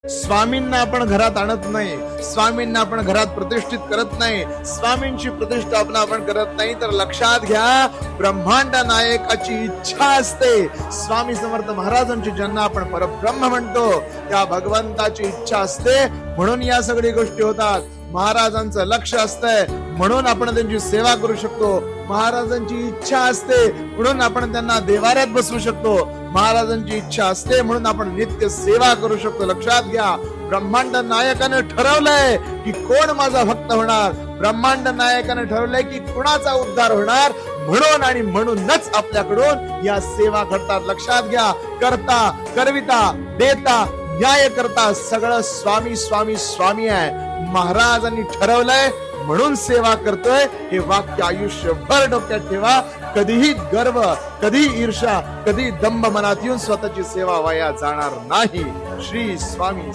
स्वामींना आपण घरात आणत नाही, स्वामींना आपण घरात प्रतिष्ठित करत नाही, स्वामींची प्रतिष्ठापना आपण करत नाही, तर लक्षात घ्या ब्रह्मांड नायकाची इच्छा असते. स्वामी समर्थ महाराजांची ज्यांना आपण परब्रह्म म्हणतो त्या भगवंताची इच्छा असते, म्हणून या सगळ्या गोष्टी होतात. महाराजांचं लक्ष असतंय म्हणून आपण त्यांची सेवा करू शकतो. महाराजांची इच्छा असते म्हणून आपण त्यांना देवाऱ्यात बसवू शकतो. महाराजांची इच्छा असते म्हणून आपण नित्य सेवा करू शकतो. लक्षात घ्या, ब्रह्मांड नायकाने ठरवलंय की कोण माझा भक्त होणार. ब्रह्मांड नायकाने ठरवलंय की कुणाचा उद्धार होणार, म्हणून आणि म्हणूनच आपल्याकडून या सेवा घडतात. लक्षात घ्या, करता करविता देता न्याय करता सगळं स्वामी स्वामी स्वामी आहे. महाराजांनी ठरवलंय म्हणून सेवा करतोय, हे वाक्य आयुष्यभर डोक्यात ठेवा. कधीही गर्व, कधी ईर्षा, कधी दंभ मनात येऊन स्वतःची सेवा वाया जाणार नाही. श्री स्वामी